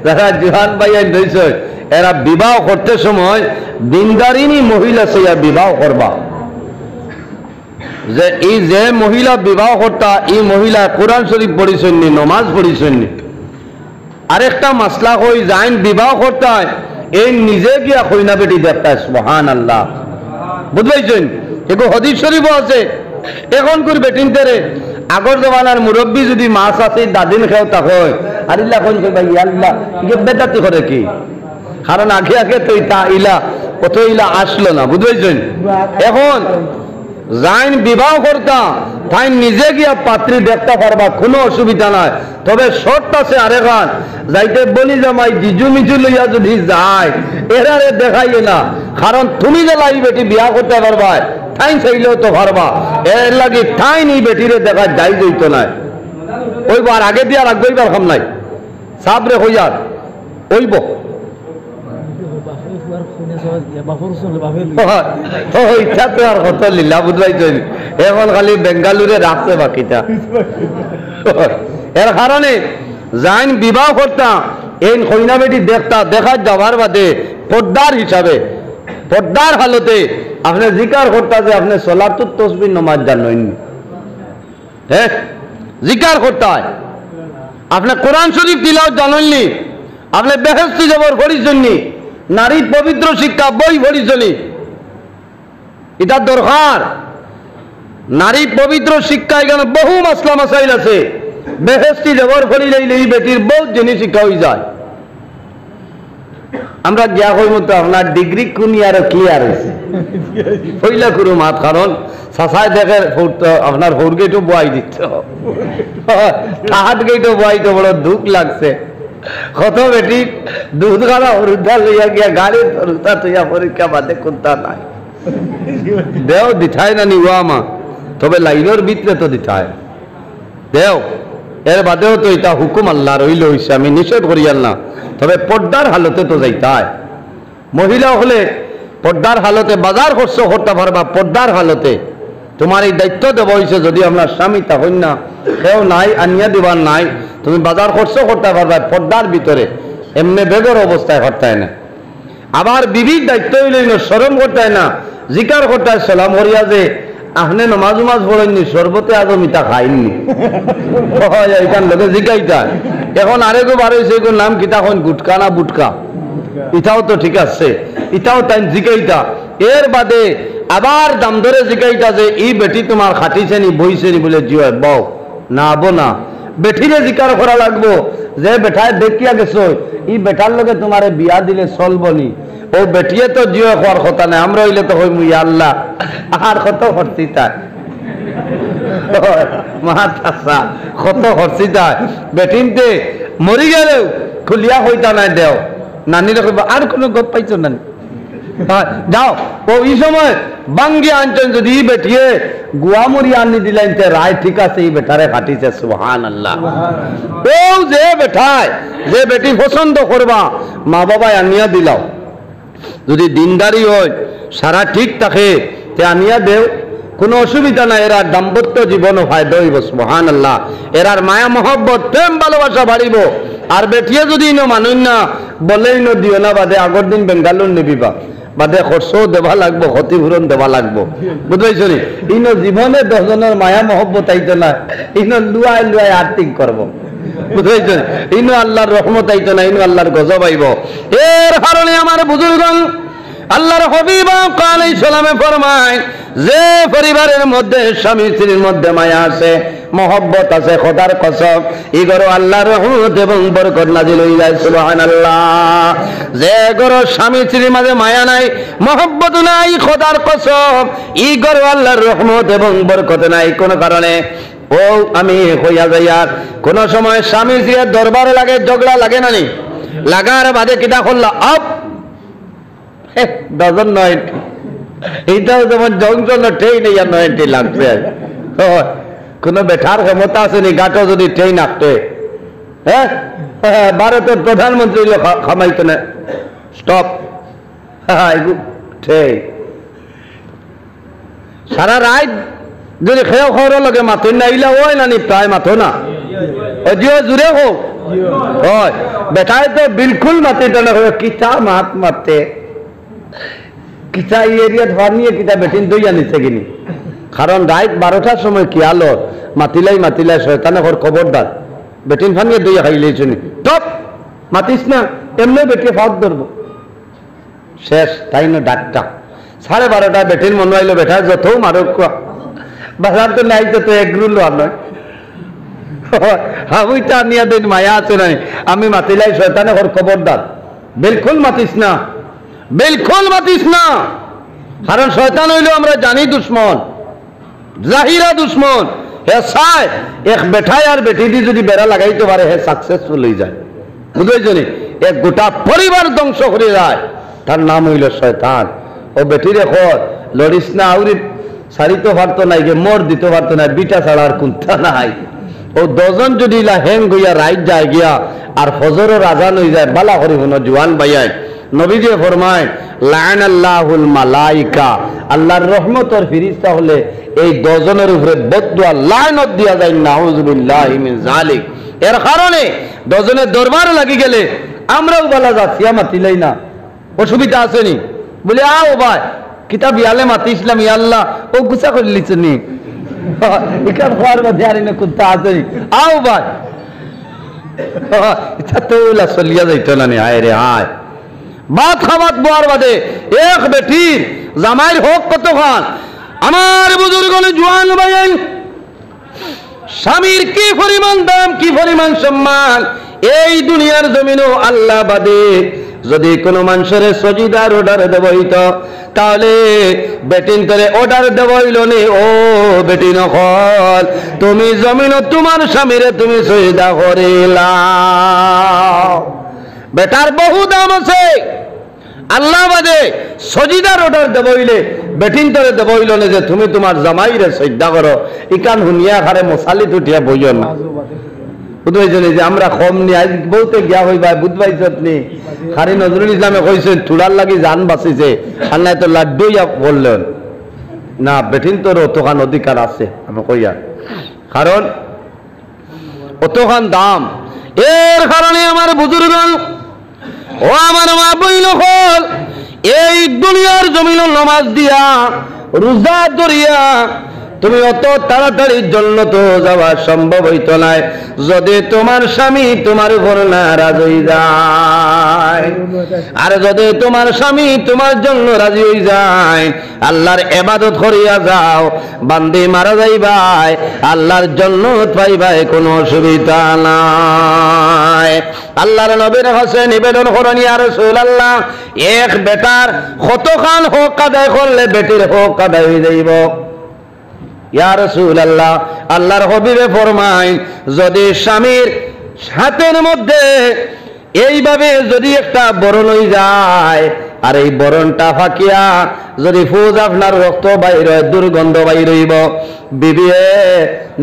যারা জোয়ান ভাইয়ান রয়েছে এরা বিবাহ করতে সময় দিনদারিনী মহিলা সেইয়া বিবাহ করবা। যে এই যে মহিলা বিবাহ করতা এই মহিলা কোরআন শরীফ পড়িছেননি, নমাজ পড়িছেননি। আরেকটা মাসলা হই যাইন বিবাহ করতে হয় এই নিজে গিয়া কইনা বেটি দেখতা। সুবহানাল্লাহ, বুঝবাইছেন? এগো হাদিস শরীফও আছে। এখন করে বেটিন তেরে আগর জমানার মুরব্বী যদি মাছ আছে দাদিন খেও তা হয় আর ইল্লা কোন কইবা আল্লাহ ইগে বেদাতি করে কি, কারণ আগে আগে তো ইতা ইলা কত ইলা আসলো না, বুঝবাইছেন? এখন যাইন বিবাহ করতা তাই নিজে গিয়া পাত্রী দেখতে পারবা, কোনো অসুবিধা নাই। তবে শর্ত আছে আরেকান, যাইতে বলি জামাই জিজু মিজু লইয়া যদি যায় এরারে দেখাইয়ে না, কারণ তুমি যে লাই বেটি বিয়া করতে পারবা ঠাই চাইলেও তো পারবা, এর লাগি ঠাই নি বেটিরে দেখা যাই যাইত নাই। ওইবার আগে দিয়া রাখবইবার কাম নাই, সাবরে হইয়ার ওইব। এখন খালি বেঙ্গালুরে রাখছে বাকিটা। এর কারণে যাইন বিবাহ করতাম এই কইনা বেটি দেখতা, দেখা যাবার বাদে পর্দার হিসাবে পর্দার হালতে আপনি জিকার করতা যে আপনি সলাতুত তসবিহ নামাজ জানেন, হ্যাঁ জিকার করতে হয়। আপনি কোরআন শরীফ তিলাওয়াত জানেননি, আপনি বেহেশতি জবর পড়িছেননি, নারীর পবিত্র শিক্ষা বই পড়িছনি, এটা দরকার। নারী পবিত্র শিক্ষা এখানে বহু মাসলা মাসাইল আছে, বেহেশতি জবর পড়িলে এই বেটির বহুত জিনিস শিক্ষা হয়ে যায়। আমরা গিয়া হই মতো আপনার ডিগ্রি কোনি আর ক্লিয়ার হয়েছে পইলা করু মাত, কারণ সাসায় দেখে আপনার হোর গেটও বয়াই দিচ্ছে, হাত গেটও বয়াই তো বড় দুঃখ লাগছে। কত বেটি দুধ গাড়া হরুদা লইয়া গিয়া গাড়ির হরুদা তুইয়া পরীক্ষা বাদে কোনটা নাই দেও দিঠায় না নিওয়া মা, তবে লাইনের ভিতরে তো দিঠায় দেও। এর বাদেও তো এটা হুকুম আল্লাহ রইল হইছে, আমি নিষেধ করিয়াল না, তবে পর্দার হালতে তো যাইতায়। মহিলা হলে পর্দার হালতে বাজার খরচ করতে পারবা, পর্দার হালতে তোমার এই দায়িত্ব দেওয়া হয়েছে। যদি আপনার স্বামী তখন না কেউ নাই আনিয়া দিবার নাই, তুমি বাজার খরচ করতে পারবা পর্দার ভিতরে, এমনি বেগর অবস্থায় করতে হয় না। আবার বিবির দায়িত্ব হইলে শরম করতে হয় না, জিকার করতে হয় সালাম হরিয়া যে আপনি নমাজ উমাজ পড়েননি, সর্বতে আজও মিঠা খাইননি, এখান লোকে জিকাইতা। এখন আরেকও বার হয়েছে এগুলোর নাম কিতা হন, গুটকা না বুটকা, ইটাও তো ঠিক আছে, ইটাও তাই জিকাইতা। এর বাদে আবার দাম ধরে জিকাইতা যে এই বেটি তোমার খাটিছে নি বইছে নি বলে জিও বউ না আবো না, বেঠিরে জিকার করা লাগবো যে বেঠায় দেখিয়া গেছো এই বেটার লগে তোমার বিয়া দিলে চলবনি, ও বেটিয়ে তো জিও হওয়ার কথা নাই। আমরা হইলে তো হই মুই আল্লাহ আর কত করছি তাই মাথা কত করছি তাই বেটিনতে মরি গেলেও খুলিয়া হইতা নাই দেও, নানিরা কইব আর কোনো গপ পাইছো নানি যাও। ও এই সময় বাঙ্গি আনছেন যদি বেটিয়ে গুয়ামুড়ি আনি দিলেন রায় ঠিক আছে, এই বেটারে কাটিছে। সুবহানাল্লাহ। ও যে বেটায় যে বেটি পছন্দ করবা মা বাবা আনিয়া দিলাও, যদি দিনদারি হয় সারা ঠিক থাকে তে আনিয়া দেও, কোনো অসুবিধা নাই। এরার দাম্পত্য জীবনও ফায়দা হইব। সুবহানাল্লাহ। এরার মায়া মহব্বত প্রেম ভালোবাসা বাড়িব। আর বেটিয়ে যদি ইনো মানুষ না বলে ইনো দিও না বাদে আগর দিন বেঙ্গালুর নিবিবা বাদে খরচও দেওয়া লাগবো, ক্ষতিপূরণ দেওয়া লাগবো, বুঝতে ইনো জীবনে 10 জনের মায়া মহব্বত আইতো না, ইনো লুয়াই লুয়াই আর্থিক করবো, বুঝতে ইনো আল্লাহর রহমত আইতো না, ইনো আল্লাহর গজব আইব। এর কারণে আমার বুজুর্গগণ আল্লাহর হাবিব আলাইহিস সালামে ফরমায় যে পরিবারের মধ্যে স্বামী স্ত্রীর মধ্যে মায়া আছে, মহব্বত আছে, খোদার কসম এই ঘরে আল্লাহর রহমত এবং বরকত নাজিল হয়ে যায়। সুবহানাল্লাহ। যে ঘরে স্বামী স্ত্রীর মাঝে মায়া নাই, মহব্বত নাই, খোদার কসম এই ঘরে আল্লাহর রহমত এবং বরকত নাই। কোন কারণে ও আমি হইয়া যাই আর কোন সময় স্বামী স্ত্রীর দরবারে লাগে, ঝগড়া লাগে না নি, লাগার বাদে কিটা করলা আপ ডজন 90, এইটাও যেমন জংশন ট্রেন ইয়া 90 লাগছে। কোন বেঠার ক্ষমতা আছে নি গাটো যদি ট্রেন আঁকতে? হ্যাঁ, ভারতের প্রধানমন্ত্রী খামাইতো না স্টপ ট্রেন সারা রাত যদি খেয়ে খবর লগে মাথো না ইলা ওই না নি প্রায় মাথো না জিও জুড়ে হোক হয় বেটায় তো বিলকুল মাতিটা না কিতা মাত মারতে কিতা এরিয়া ধোয়া নিয়ে কিতা বেটিন দই আনিছে কিনি কারণ রাত 12টার সময় কি আলো মাতিলাই শয়তানে ঘর খবরদার বেটিন ফানিয়ে দই খাইলেই শুনি টপ মাতিস না এমনি বেটিয়ে ফাঁক ধরবো শেষ তাই না ডাক্তার 12:30 বেটির মনে হইলো বেটা যত মারক বাজার তো নাই তো এগ্রুল নয় হাবুইটা নিয়ে দিন মায়া আছে নাই আমি মাতিলাই শয়তানে ঘর খবরদার বিলকুল মাতিস না কারণ শয়তান হইলো আমরা জানি দুশ্মন জাহিরা দুশ্মন হে চায় এক বেঠায় আর বেটি দিয়ে যদি বেড়া লাগাইতে পারে হে সাকসেসফুল হয়ে যায় বুঝেছ নি এক গোটা পরিবার ধ্বংস করে যায় তার নাম হইল শয়তান ও বেটির এখন লড়িস না আউরি সারিতে পারতো নাই গে মোর দিতে পারতো না বিটা ছাড়া আর কুন্তা নাই ও 10 জন যদি হ্যাং গইয়া রাইট যায় গিয়া আর ফজরের আজান হয়ে যায় বালা করি হনো জওয়ান ভাইয়াই নবীজি ফরমায় লাআনাল্লাহুল মালাইকা আল্লাহর রহমতের ফেরেশতা হলে এই 10 জনের উপরে বদদুয়া লানত দিয়া যায় নাউযুবিল্লাহি মিন যালিক এর কারণে 10 জনের দরবারে লাগি গেলে আমরাও বলা যাচ্ছি মাতিলাই না অসুবিধা আসেনি বলে আও ভাই কিতাব ইয়ালে মাতিছিলাম ইয়া আল্লাহ ও গুছা করে লিছনি ইকার খাওয়ার মধ্যে আর না কুত্তা আসেনি আও ভাই এটা তো ওলা চলিয়া যাইতো না নি আয় রে আয় ভাত খাওয়াত বোয়ার বাদে এক বেটির জামাইর হোক কতক্ষণ আমার বুজুর্গনে জোয়ান ভাই স্বামীর কি পরিমাণ দাম কি পরিমাণ সম্মান এই দুনিয়ার জমিনও আল্লাহ বাদে যদি কোনো মানুষের সজিদার অর্ডার দেব হইতো তাহলে বেটিন করে অর্ডার দেব হইল নি ও বেটি নকল তুমি জমিন তোমার স্বামীরে তুমি সজিদা করিলা বেটার বহু দাম আছে আল্লাহ বাদে সজিদার অর্ডার দেব হইলে বেটিন করে দেব হইল না যে তুমি তোমার জামাইরে সজ্জা করো ইকান হুনিয়া খারে মশালি উঠিয়া বইও না বুঝবাইছেন যে আমরা কম নি আজ বহুতে গিয়া হইবা বুঝবাইছত নি খারি নজরুল ইসলামে কইছেন চুলার লাগি জান বাঁচিছে আর নাই তো লাড্ডু বললেন না বেটিন তোর অতখান অধিকার আছে আমি কইয়া কারণ অতখান দাম এর কারণে আমার বুজুর্গ ও আমার মা বইল হল এই দুনিয়ার জমিন নামাজ দিয়া রোজা ধরিয়া তুমি অত তাড়াতাড়ি জন্য তো যাওয়া সম্ভব হইতো না যদি তোমার স্বামী তোমার উপর নারাজ হয়ে যায় আর যদি তোমার স্বামী তোমার জন্য রাজি হয়ে যায় আল্লাহর ইবাদত করিয়া যাও বান্দি মারা যাইবাই আল্লাহর জন্য পাইবাই কোনো অসুবিধা নাই আল্লাহর নবীর কাছে নিবেদন করেন ইয়া রাসূলুল্লাহ এক বেটার কতখান হক আদায় করলে বেটির হক আদায় হয়ে যাইব ইয়া রাসূলুল্লাহ আল্লাহর হাবিবে ফরমায় যদি স্বামীর হাতের মধ্যে এইভাবে যদি একটা বরণ হয়ে যায় আর এই বরণটা ফাঁকিয়া যদি ফুজ আপনার রক্ত বাইর হয় দুর্গন্ধ বাইর হইব বিবিয়ে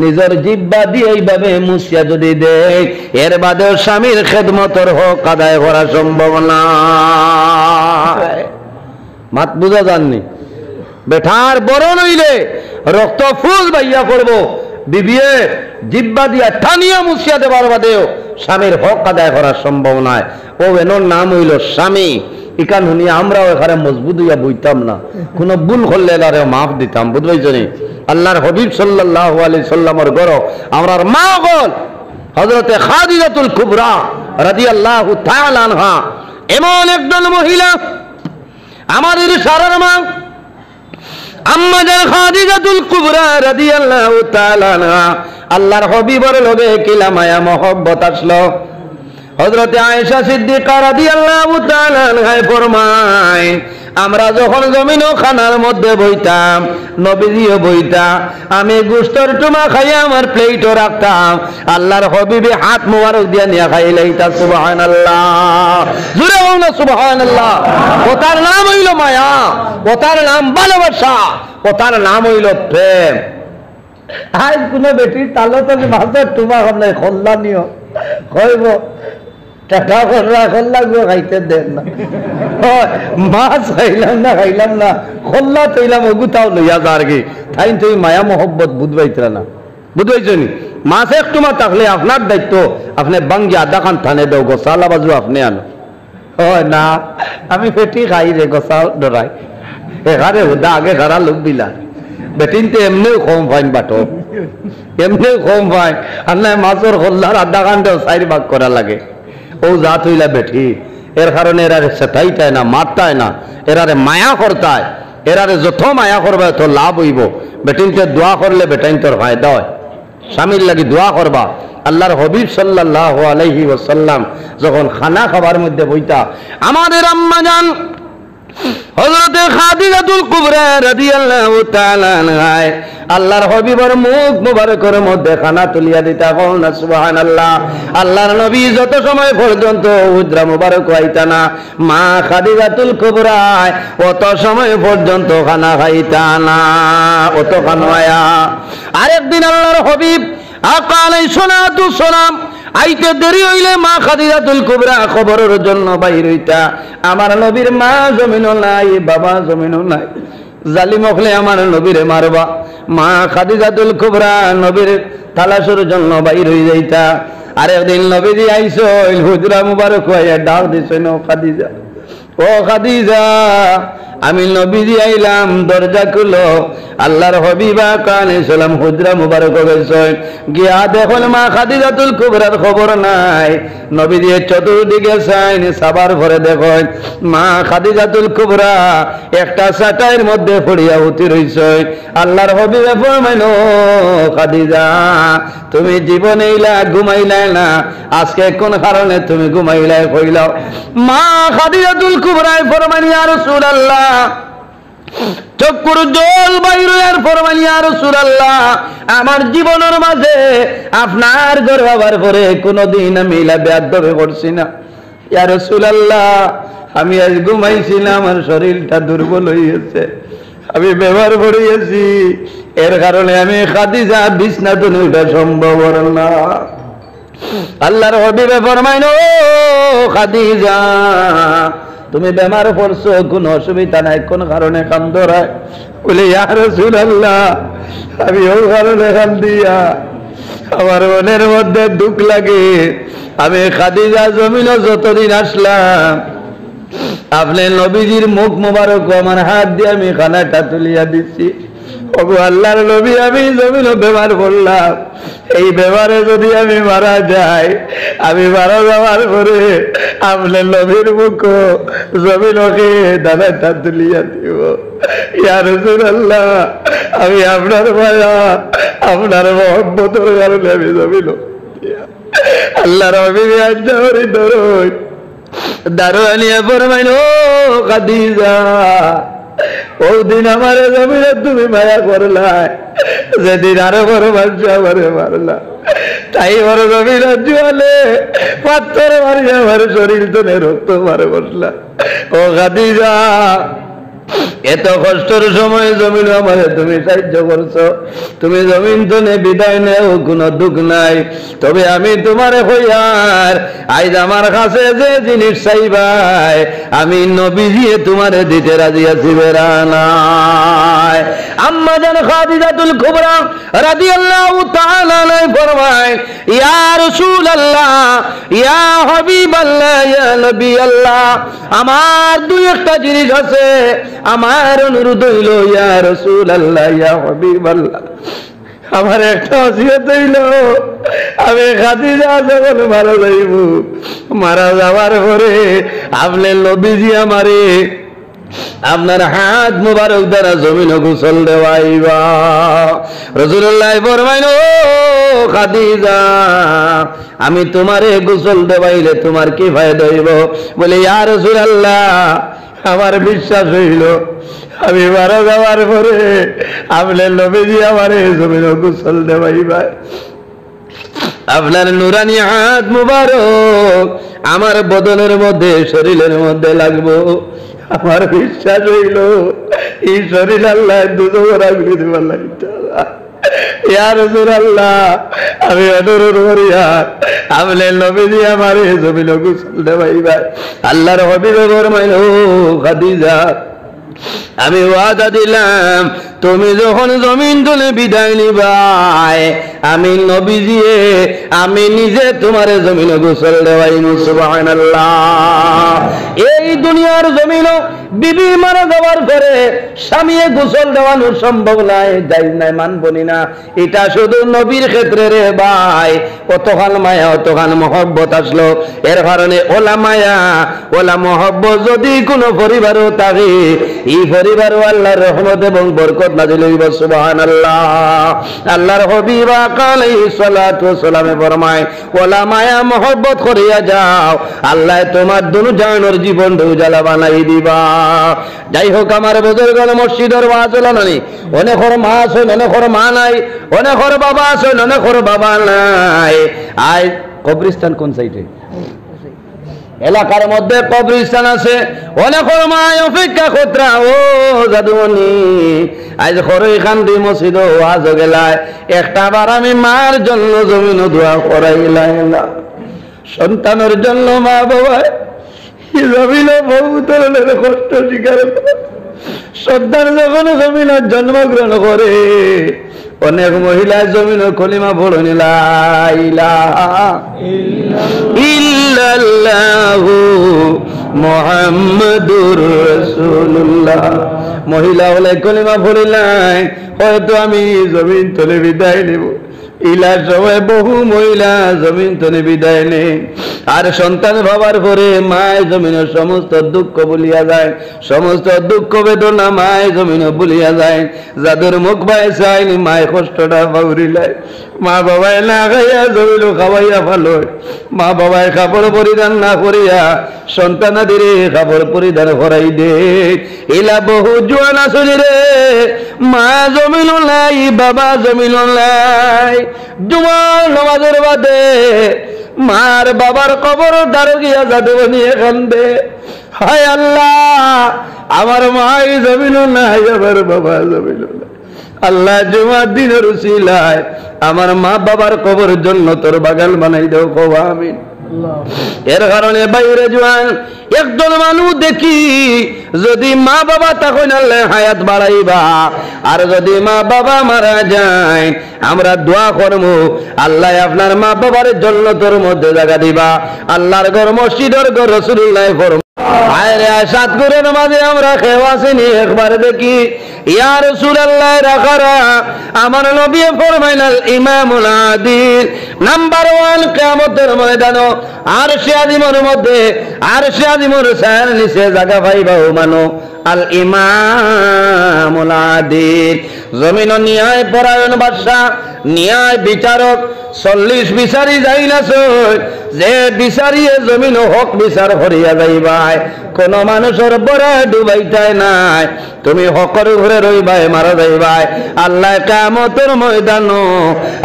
নিজের জিহ্বা দিয়ে এইভাবে মুছিয়া যদি দেয় এর বাদে স্বামীর খেদমতর হক আদায় করা সম্ভব না মাত বুঝা যাননি বেঠার বরণ হইলে রক্ত ফুল বাইয়া করবো বিবিয়ে জিহ্বা দিয়া টানিয়া মুছিয়া দেবার বাদেও স্বামীর হক আদায় করা সম্ভব নয় ও এনোর নাম হইল স্বামী ইকান শুনি আমরাও এখানে মজবুত হইয়া বইতাম না কোনো ভুল করলে এলারে মাফ দিতাম বুঝবাইছনি আল্লাহর হাবিব সাল্লাল্লাহু আলাইহি সাল্লামের ঘর আমরার মা গল হযরতে খাদিজাতুল কুবরা রাদিয়াল্লাহু তাআলা আনহা এমন একজন মহিলা আমাদের সারার মা আম্মাজান খাদিজাতুল কুবরা রাদিয়াল্লাহু তাআলা আনহা আল্লাহর হাবিবের লগে কিলা মায়া মহব্বত আসলো হযরতে আয়েশা সিদ্দিকা রাদিয়াল্লাহু তাআলা আনহা ফরমায় আমরা যখন জমিন ও খানার মধ্যে বইতাম নবীজিও বইতা আমি গোশতের টুমা খাইয়া আমার প্লেটও রাখতাম আল্লাহর হাবিবে হাত মোবারক দিয়া নিয়া খাইলাইতা সুবহানাল্লাহ জোরে বলুন সুবহানাল্লাহ ওটার নাম হইল মায়া ওটার নাম ভালোবাসা ওটার নাম হইল প্রেম আজ কোন বেটির তালো তো ভাতের টুমা খাবলাই খোল্লা নিও কইব টাকা খোল্লা গো খাইতে দেন না মাছ খাইলাম না খোল্লা তৈলাম ওগুতাও লইয়া যার কি তাই তুই মায়া মোহব্বত বুঝবাইতরা না বুঝবাইছনি মাছ এক তোমার থাকলে আপনার দায়িত্ব, আপনি বাঙ্গি আধা খান থানে দাও, গোসালা বাজু আপনি আনো। ও না, আমি পেটি খাই রে, গোসা ডরাই এখানে হুদা আগে ঘরা লোক দিলা বেটিনতে এমনিও কম ফাইন বাটো, এমনিও কম ফাইন। আর না মাছের হল্লার আধা ঘন্টাও 4 ভাগ করা লাগে। ও যা থইলা বেঠি, এর কারণে এরারে সেটাইটায় না, মারতায় না, এরারে মায়া করতায়। এরারে যত মায়া করবে তো লাভ হইব। বেটিনতে দোয়া করলে বেটাইন তোর ফায়দা হয়। স্বামীর লাগি দোয়া করবা। আল্লাহর হাবিব সাল্লাল্লাহু আলাইহি ওয়াসাল্লাম যখন খানা খাবার মধ্যে বইতা, আমাদের আম্মা জান হযরত খাদিজাতুল কুবরা রাদিয়াল্লাহু তাআলা আনহা আল্লাহর হাবিবের মুখ মুবারকের মধ্যে খানা তুলিয়া দিতা। বলনা সুবহানাল্লাহ। আল্লাহর নবী যত সময় পর্যন্ত হুজরা মুবারক হইতা না, মা খাদিজাতুল কুবরা অত সময় পর্যন্ত খানা খাইতা না, অত খানায়া। আরেকদিন আল্লাহর হাবিব আকা আলাইহিস সালাতু সালাম আইতে দেরি হইলে মা খাদিজাতুল কুবরা খবরের জন্য বাইর হইতা। আমার নবীর মা জমিনও নাই, বাবা জমিনও নাই, জালিম হলে আমার নবীরে মারবা। মা খাদিজাতুল কুবরা নবীর তালাশের জন্য বাইর হয়ে যাইতা। আর একদিন নবীজি আইসো, হুজরা মুবারক হইয়া ডাক দিছেন, ও খাদিজা, ও খাদিজা, আমি নবীজি আইলাম, দরজা খুলো। আল্লাহর হাবিবা কানে সালাম হুজরা মুবারক গেছেন, গিয়া দেখল মা খাদিজাতুল কুবরার খবর নাই। নবীজি চতুর্দিকে চাইন, সাবার ভরে দেখেন মা খাদিজাতুল কুবরা একটা চাটাইয়ের মধ্যে পড়িয়া উঠি রইছে। আল্লাহর হাবিবে ফরমাইল, খাদিজা তুমি জীবনে ইলা ঘুমাইলাই না, আজকে কোন কারণে তুমি ঘুমাইলাই কইলাও? মা খাদিজাতুল কুবরা ফরমাইল, ইয়া রাসূলুল্লাহ, চক্ষুর জল বাইরে আর ফরমান, ইয়া রাসূলুল্লাহ, আমার জীবনের মাঝে আপনার ঘর হবার পরে কোনদিন আমি বেয়াদবি করছি না। ইয়া রাসূলুল্লাহ, আমি আজ ঘুমাইছিলাম, আমার শরীরটা দুর্বল হয়েছে, আমি ব্যবহার করিয়েছি, এর কারণে আমি খাদিজা বিছনাতে উঠা সম্ভব না। আল্লাহর হাবিবে ফরমাইল, ও খাদিজা, তুমি বেমার পড়ছো, কোন অসুবিধা নাই, কোন কারণে কান্দরায়? বলে, ইয়া রাসূলুল্লাহ, আমি ও কারণে কান্দিয়া আমার মনের মধ্যে দুঃখ লাগে। আমি খাদিজা জমিন যতদিন আসলাম, আপনি নবীজির মুখ মুবারক আমার হাত দিয়ে আমি খানাটা তুলিয়া দিচ্ছি। ওগো আল্লাহর নবী, আমি জমিন বেমার পড়লাম, এই বেমারে যদি আমি মারা যাই, আমি মারা যাওয়ার পরে আপনার নবীর মুখ জমিনকে দানাটা তুলিয়া দিব। ইয়া রাসূলুল্লাহ, আমি আপনার মায়া, আপনার মহব্বতের কারণে আমি জমিন। আল্লাহর নবী আজরি দরুদ দারোয়ানিয়া ফরমাইল, ও খাদিজা, ওদিন আমার জমিনে তুমি মায়া করলাই, যেদিন আরো বড় মানুষ আমারে মারলা, তাই বড় জমিন জুয়ালে পাথর মারি আমার শরীর তো রক্ত মারে বসলা। ও খাদিজা, এত কষ্টের সময় জমিন আমারে তুমি সাহায্য করছো, তুমি জমিন তো নে বিদায় নেও, কোনো দুঃখ নাই। তবে আমি তোমারে হইয়ার আজ আমার কাছে যে জিনিস চাইবাই, আমি নবীজি তোমারে দিতে রাজি আছি, বেরা নাই। আম্মা জান খাদিজাতুল কুবরা রাদিয়াল্লাহু তাআলা আনহা ফরমায়, ইয়া রাসূলুল্লাহ, ইয়া হাবিবাল্লাহ, ইয়া নবী আল্লাহ, আমার দুই একটা জিনিস আছে, আমার অনুরোধ হইল, ইয়া রাসূলুল্লাহ, ইয়া হাবিবাল্লাহ, আমার একটা ওসিয়ত হইল, আমি খাদিজা যখন মারা যাইব, মারা যাওয়ার পরে আপনি নবীজি আমারে আপনার হাত মুবারক দ্বারা জমিন গোসল দেওয়াইবা। রাসূলুল্লাহ ফরমাইল, ও খাদিজা, আমি তোমারে গোসল দেওয়াইলে তোমার কি ফায়দা হইব? বলে, ইয়া রাসূলুল্লাহ, আমার বিশ্বাস হইল, আমি মারা যাওয়ার পরে আপনার নবীজি আমারে জমিন গোসল দেওয়াইবা, আপনার নুরানি হাত মুবারক আমার বদনের মধ্যে, শরীরের মধ্যে লাগবো। আমার বিশ্বাস হইল, এই শরীর আল্লাহ দুজোর আগুনে দেবার লাগতো। ইয়া রাসূলুল্লাহ, আমি অনুরোধ করি, আপনার নবীজি আমারে জমিন গোসল দেওয়াইবা। আল্লাহর হাবিব ফরমাইল, ও খাদিজা, আমি ওয়াদা দিলাম তুমি যখন জমিন তুলে বিদায় নিবাই আমি নবীজি আমি নিজে তোমারে জমিনে গোসল দেওয়াইমু সুবহানাল্লাহ। এই দুনিয়ার জমিনও বিবি মারা যাওয়ার পরে স্বামীয়ে গোসল দেওয়ানো সম্ভব নাই, যাই নাই, মানবনি না। এটা শুধু নবীর ক্ষেত্রে রে ভাই। অতখান মায়া অতখান মহব্বত আসলো, এর কারণে ওলা মায়া ওলা মহব্বত যদি কোনো পরিবারও থাকে এই পরিবারও আল্লাহর রহমত এবং বরকত নাযিল হইব সুবহানাল্লাহ। আল্লাহর হাবিব আলাইহিস সালাতু ওয়াস সালামে ফরমায় ওলা মায়া মহব্বত করিয়া যাও, আল্লাহ তোমার দুনু জাহানের জীবন উজালা বানাই দিবা। যাই হোক আমার বুজুর্গগণ, মসজিদের ওয়াজ হলো না, অনেকের মা আছে অনেকের মা নাই, অনেকের বাবা আছে অনেকের বাবা নাই। আই কবরস্থান কোন সাইডে? এলাকার মধ্যে কবরস্থান আছে, অনেকের মা অপেক্ষা করতরা ও জাদুমণি আজ খরই খান দি মসজিদ ওয়াজ গেলায় একটা বার আমি মার জন্য জমিন দোয়া করাইলাম, সন্তানের জন্য মা বাবা জমিন বহু ধরনের কষ্ট স্বীকার করে। সন্তান যখন জমিনের জন্মগ্রহণ করে অনেক মহিলা জমিন কলিমা পড়েন লা ইলাহা ইল্লাল্লাহু মুহাম্মাদুর রাসূলুল্লাহ। মহিলা হলে কলিমা পড়িলাই হয়তো আমি জমিন তলে বিদায় নেব, ইলা সময় বহু মহিলা জমিন তলে বিদায় নেই। আর সন্তান ভাবার পরে মায় জমিনের সমস্ত দুঃখ ভুলিয়া যায়, সমস্ত দুঃখ বেদনা মায় জমিন ভুলিয়া যায়। যাদের মুখ ভাই চাইনি মায় কষ্টটা বাউরিলায়, মা বাবায় না খাইয়া জমিল খাওয়াইয়া ভালো, মা বাবায় কাপড় পরিধান না করিয়া সন্তানাদিরে কাপড় পরিধান করাই দে। ইলা বহু জোয়ান আসলি রে, মা জমিল নাই বাবা জমিল নাই, জুমার নামাজের বাদে মার বাবার কবর দাঁড়ো গিয়া যাদব নিয়ে কান্দে, হায় আল্লাহ আমার মাই জমিন নাই আমার বাবা জমিন নাই। আল্লাহ জুমার দিনের উসিলায় আমার মা বাবার কবর জন্য তোর বাগান বানাই দেও, কবা আমিন। এর কারণে বাইরে জোয়ান একজন মানুষ দেখি যদি মা বাবা তখন আল্লাহ হায়াত বাড়াইবা, আর যদি মা বাবা মারা যায় আমরা দোয়া করবো আল্লাহ আপনার মা বাবার জন্য তোর মধ্যে জায়গা দিবা। আল্লাহর ঘর মসজিদের ঘর রাসূলুল্লাহ ফরমান আরে সাত গুরের মাঝে আমরা খেয়ে আসিনি, একবার দেখি ইয়া রাসূলুল্লাহ রাখারা আমার নবী ফরমাইলেন ইমামুল আদিল নাম্বার 1 কিয়ামতের ময়দানে আরশে আজিমের মধ্যে আরশে আজিমের ছায়ার নিচে জায়গা পাইবা ও মানো আল ইমামুল আদিল। জমিন ন্যায় পরায়ণ বাদশা ন্যায় বিচারক 40 বিচারি যাই না যে বিচারিয়ে জমিন হক বিচার করিয়া যাইবাই, কোন মানুষের বড় ডুবাইতাই নাই, তুমি হকর ঘরে রইবাই মারা যাইবাই। আল্লাহ কিয়ামতের ময়দান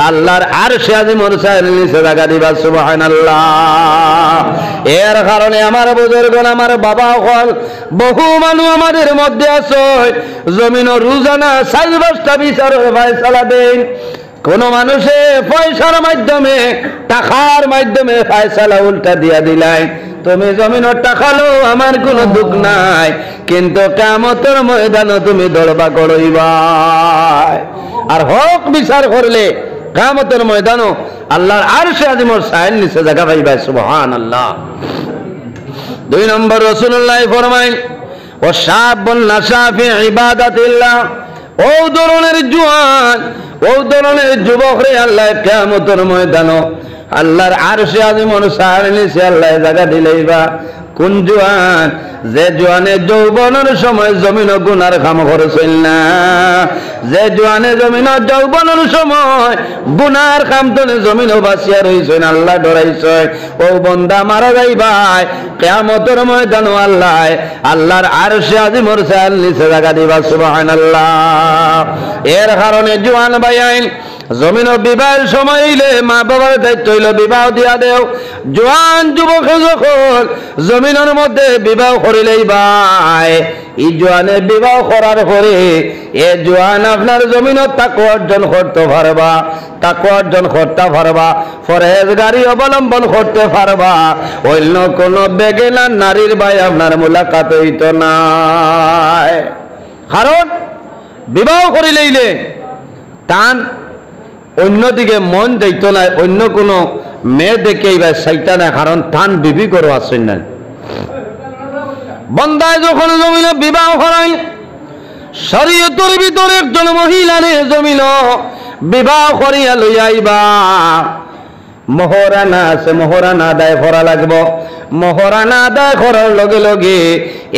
আল্লাহর আরশে আজিমের ছায়ার নিচে জায়গা দিবা সুবহানাল্লাহ। এর কারণে আমার বুজুর্গগণ আমার বাবা হল বহু মানুষ আমাদের মধ্যে আছে জমিন রোজানা 4-5টা বিচারের ফয়সালা দেন। কোন মানুষে পয়সার মাধ্যমে টাকার মাধ্যমে ফয়সালা উল্টা দিয়া দিলাই, তুমি জমিনের টাকা লো আমার কোনো দুঃখ নাই, কিন্তু কিয়ামতের ময়দানে তুমি দরবা করইবা। আর হক বিচার করলে কিয়ামতের ময়দানে আল্লাহর আরশে আজিমের ছায়ার নিচে জায়গা পাইবা সুবহানাল্লাহ। 2 নম্বর রাসূলুল্লাহ ফরমায় ও শাবুন নাশা ফি ইবাদাতিল্লাহ, ও ধরনের জওয়ান ও ধরনের যুবক রে আল্লাহ কিয়ামতের ময়দানে আল্লাহর আরশে আজিমের ছায়ার নিচে আল্লাহ জায়গা দিলেইবা। কোন জওয়ান? যে জওয়ানে যৌবনের সময় জমিন গুনার কাম করেছিল না, যে জওয়ানে জমিন যৌবনের সময় গুনার কাম তনে জমিন বাঁচিয়া রইছেন আল্লাহ ডরাইছে, ও বান্দা মারা যাইবাই কিয়ামতের ময়দানে আল্লাহ আল্লাহর আরশে আজিমের ছায়ার নিচে জায়গা দিবা সুবহানাল্লাহ। এর কারণে জওয়ান ভাইয়াইন জমিন বিবাহের সময় হইলে মা বাবার দায়িত্ব হইল বিবাহ দিয়া দেও। জওয়ান যুবকে যখন জমিনের মধ্যে বিবাহ করিলেই ভাই এই জওয়ানে বিবাহ করার পরে এ জওয়ান আপনার জমিনত তাকওয়া অর্জন করতে পারবা, তাকওয়া অর্জন করতে পারবা, পরহেজগারি অবলম্বন করতে পারবা, অন্য কোন বেগেনা নারীর ভাই আপনার মুলাকাত হইতো না। কারণ বিবাহ করে লইলে তান অন্যদিকে মন যাইত না, অন্য কোনো মেয়ে দেখে এইবার সাইতা না, কারণ তান বিবি করো আসেন না। বন্দায় যখন জমিন বিবাহ করাই, শরীয়তের ভিতরে একজন মহিলারে জমিন বিবাহ করিয়া লইয়াইবা, মহরানা আছে, মহরানা আদায় করা লাগবো। মহরানা আদায় করার লগে লগে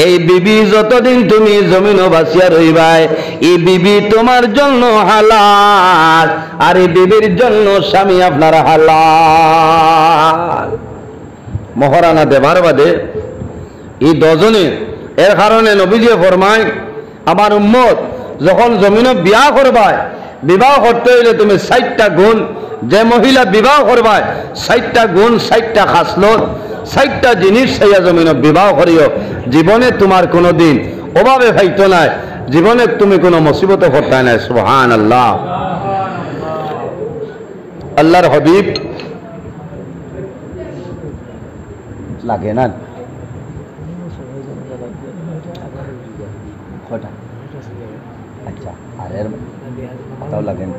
এই বিবি যতদিন তুমি জমিন বাঁচিয়া রইবাই, এই বিবি তোমার জন্য হালাল, আর এই বিবির জন্য স্বামী আপনার হালাল। মহরানা দেবার বাদে এই দজনে, এর কারণে নবীজি ফরমায় আমার উম্মত যখন জমিনে বিয়া করবায়, বিবাহ করতে হইলে তুমি 60টা গুণ, যে মহিলা বিবাহ করবায় 60টা গুণ, 60টা খাসলত, 60টা জিনিস সেই জমিনে বিবাহ করিও। জীবনে তোমার কোনো দিন অভাবে ফাইতো নাই, জীবনে তুমি কোনো মুসিবতে পড়তে নাই। সুবহানাল্লাহ। আল্লাহর হাবিব লাগে না আচ্ছা, আর এর মাথাও লাগে না,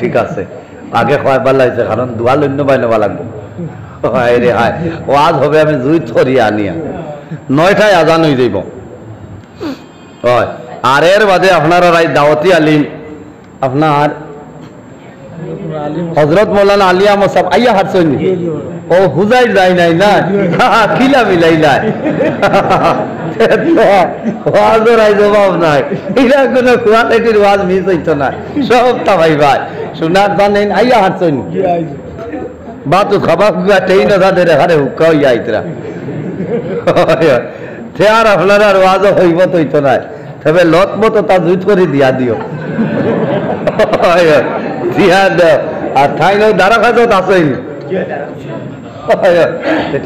ঠিক আছে। আগে কয়বার লাগছে, কারণ দুয়া লন্য বাই নেওয়া লাগবে। হায় রে হায়, ওয়াজ হবে আমি জুই ছড়িয়ে আনিয়া 9টায় আজান হয়ে যাইব। আর এর বাদে আপনার দাওয়াতি আলিম আপনার হজরত মৌলানা আলিয়া মোসাফ আইয়া হারছেন, ও হুজাই যায় নাই না, কিলা মিলাই নাই, ওয়াজের আই জবাব নাই, এরা কোনো কোয়ালিটির ওয়াজ মিস হইতো না, সব তাবাই ভাই শোনার জানেন আইয়া হারছেন বা তো খাবার টেই না তাদের হারে হুক্কা হইয়া আইতরা। সে আর আপনার আর ওয়াজও হইব তো হইতো না, তবে লত মতো তা জুত করে দিয়া দিও, দিয়া দেও। আর ঠাই নয় দ্বারা কাজত আসেন,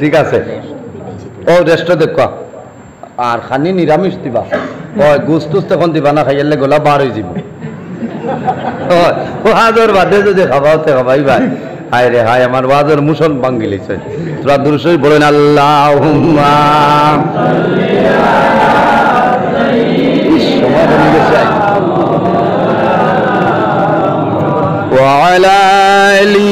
ঠিক আছে। ও রেস্ট দেখবা, আর খানি নিরামিষ দিবা, গুস টুস তখন দিবা না, খাইলে গোলা বার হয়ে যাব। ওয়াজের বাদে যদি খাবাতে খাবাই ভাই, হায় রে হায়, আমার ওয়াজের মুসল ভাঙ্গি লিছে। তোরা দুরুশরীফ বলেন আল্লাহুম্মা সময় বলে গেছে ওয়া আলা আলি